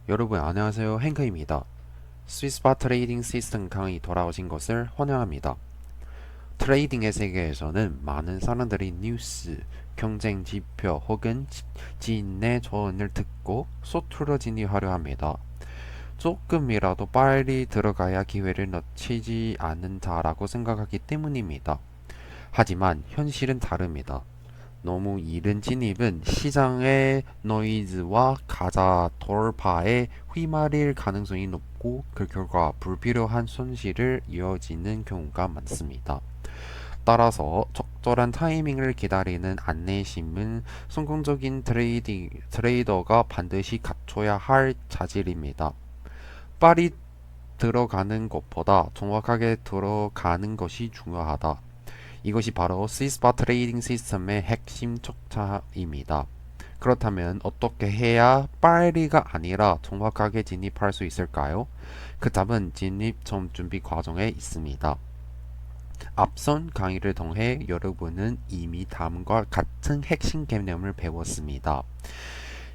여러분 안녕하세요. 행크입니다. 스위스바 트레이딩 시스템 강의 돌아오신 것을 환영합니다. 트레이딩의 세계에서는 많은 사람들이 뉴스, 경쟁 지표 혹은 지인의 조언을 듣고 소투로 진입하려 합니다. 조금이라도 빨리 들어가야 기회를 놓치지 않는다라고 생각하기 때문입니다. 하지만 현실은 다릅니다. 너무 이른 진입은 시장의 노이즈와 가짜 돌파에 휘말릴 가능성이 높고 그 결과 불필요한 손실을 이어지는 경우가 많습니다. 따라서 적절한 타이밍을 기다리는 안내심은 성공적인 트레이더가 반드시 갖춰야 할 자질입니다. 빨리 들어가는 것보다 정확하게 들어가는 것이 중요하다. 이것이 바로 스위스바 트레이딩 시스템의 핵심 척차입니다. 그렇다면 어떻게 해야 빨리가 아니라 정확하게 진입할 수 있을까요? 그 답은 진입 전 준비 과정에 있습니다. 앞선 강의를 통해 여러분은 이미 다음과 같은 핵심 개념을 배웠습니다.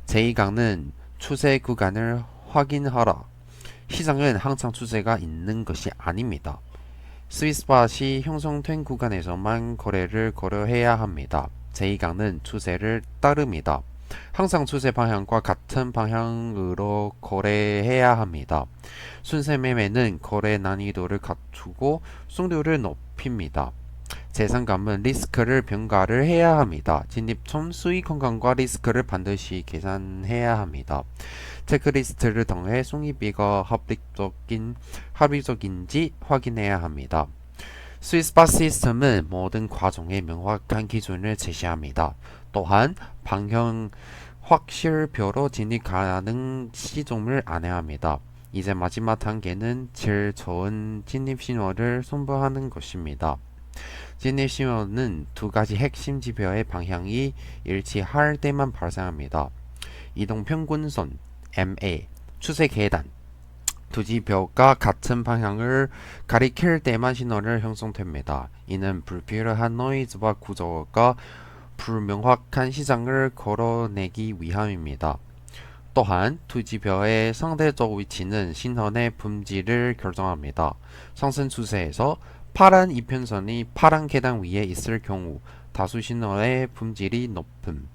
제2강은 추세 구간을 확인하라. 시장은 항상 추세가 있는 것이 아닙니다. 스위스팟이 형성된 구간에서만 거래를 거래해야 합니다. 제2강은 추세를 따릅니다. 항상 추세 방향과 같은 방향으로 거래해야 합니다. 순세 매매는 거래 난이도를 갖추고 승률을 높입니다. 제3감은 리스크를 평가를 해야 합니다. 진입 전 수익 건강과 리스크를 반드시 계산해야 합니다. 체크리스트를 통해 손익비가 합리적인지 확인해야 합니다. 스위스바 시스템은 모든 과정에 명확한 기준을 제시합니다. 또한 방향 확실표로 진입 가능 시점을 안내합니다. 이제 마지막 단계는 제일 좋은 진입 신호를 선보하는 것입니다. 진입 신호는 두 가지 핵심 지표의 방향이 일치할 때만 발생합니다. 이동평균선 MA, 추세 계단 두 지표가 같은 방향을 가리킬 때만 신호를 형성됩니다. 이는 불필요한 노이즈와 구조가 불명확한 시장을 걸어내기 위함입니다. 또한 두 지표의 상대적 위치는 신호의 품질을 결정합니다. 상승 추세에서 파란 이평선이 파란 계단 위에 있을 경우 다수 신호의 품질이 높음.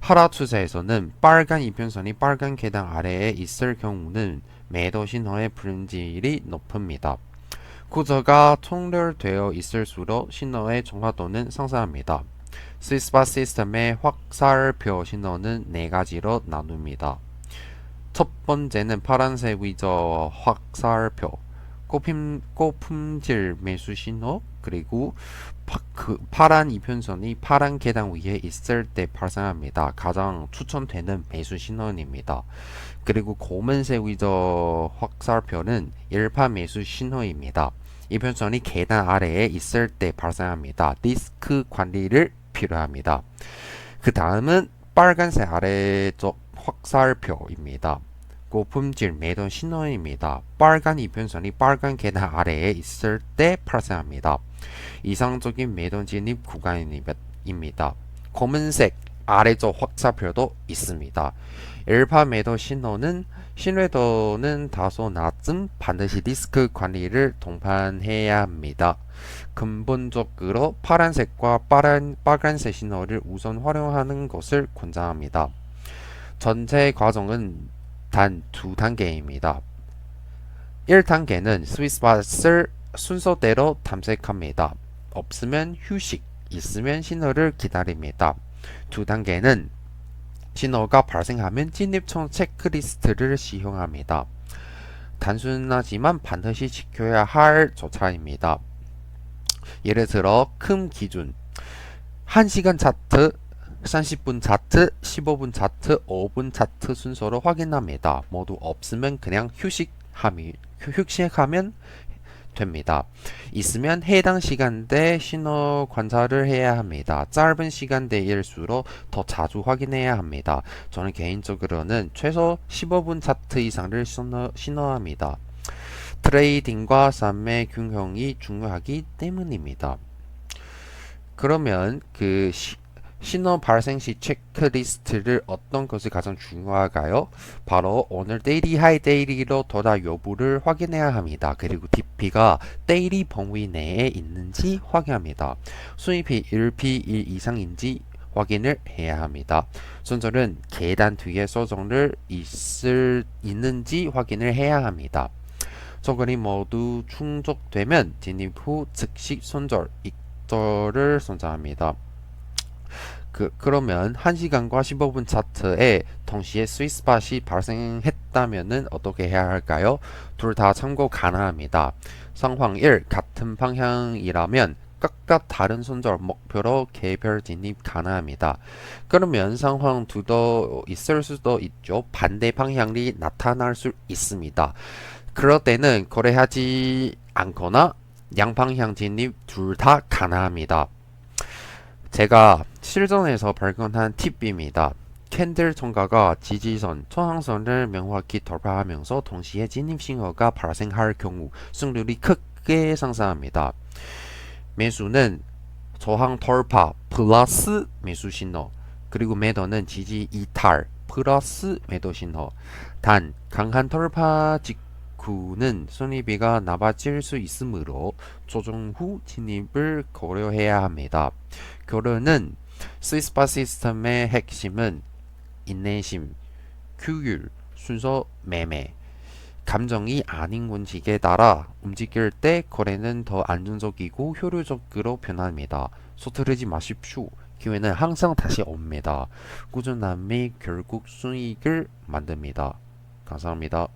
하락 추세에서는 빨간 이평선이 빨간 계단 아래에 있을 경우는 매도 신호의 품질이 높습니다. 구조가 통렬되어 있을수록 신호의 정확도는 상승합니다. 스위스바 시스템의 확살표 신호는 네 가지로 나눕니다. 첫 번째는 파란색 위저 확살표, 고품질 매수 신호, 그리고 파란 이평선이 파란 계단 위에 있을 때 발생합니다. 가장 추천되는 매수 신호입니다. 그리고 검은색 위저 확살표는 일파 매수 신호입니다. 이평선이 계단 아래에 있을 때 발생합니다. 리스크 관리를 필요합니다. 그 다음은 빨간색 아래쪽 확살표입니다. 고품질 매도 신호입니다. 빨간 이평선이 빨간 계단 아래에 있을 때 발생합니다. 이상적인 매도 진입 구간입니다. 검은색 아래쪽 확살표도 있습니다. 일파 매도 신호는 신뢰도는 다소 낮음 반드시 리스크 관리를 동반해야 합니다. 근본적으로 파란색과 빨간색 신호를 우선 활용하는 것을 권장합니다. 전체 과정은 단 두 단계입니다. 1단계는 스위스팟을 순서대로 탐색합니다. 없으면 휴식, 있으면 신호를 기다립니다. 두 단계는 신호가 발생하면 진입 전 체크리스트를 시행합니다. 단순하지만 반드시 지켜야 할 절차입니다. 예를 들어 큰 기준 1시간 차트, 30분 차트, 15분 차트, 5분 차트 순서로 확인합니다. 모두 없으면 그냥 휴식하면 됩니다. 있으면 해당 시간대 신호 관찰을 해야 합니다. 짧은 시간대일수록 더 자주 확인해야 합니다. 저는 개인적으로는 최소 15분 차트 이상을 신호합니다. 트레이딩과 삶의 균형이 중요하기 때문입니다. 그러면 신호 발생 시 체크리스트를 어떤 것이 가장 중요할까요? 바로 오늘 데일리 하이 데일리로 도달 여부를 확인해야 합니다. 그리고 DP가 데일리 범위 내에 있는지 확인합니다. 수입이 1P1 이상인지 확인을 해야 합니다. 손절은 계단 뒤에 소정을 있는지 확인을 해야 합니다. 조건이 모두 충족되면 진입 후 즉시 손절, 익절을 선정합니다. 그러면 1시간과 15분 차트에 동시에 스위스팟이 발생했다면은 어떻게 해야 할까요? 둘 다 참고 가능합니다. 상황 1, 같은 방향이라면 각각 다른 손절 목표로 개별 진입 가능합니다. 그러면 상황 2도 있을 수도 있죠. 반대 방향이 나타날 수 있습니다. 그럴 때는 거래하지 않거나 양방향 진입 둘 다 가능합니다. 제가 실전에서 발견한 팁입니다. 캔들 통과가 지지선, 저항선을 명확히 돌파하면서 동시에 진입 신호가 발생할 경우 승률이 크게 상승합니다. 매수는 저항 돌파 플러스 매수 신호, 그리고 매도는 지지 이탈 플러스 매도 신호. 단 강한 돌파 직후는 손익비가 나빠질 수 있으므로 조정 후 진입을 고려해야 합니다. 결론은 스위스바 시스템의 핵심은 인내심, 규율, 순서 매매, 감정이 아닌 원칙에 따라 움직일 때 거래는 더 안정적이고 효율적으로 변합니다. 서투르지 마십시오. 기회는 항상 다시 옵니다. 꾸준함이 결국 수익을 만듭니다. 감사합니다.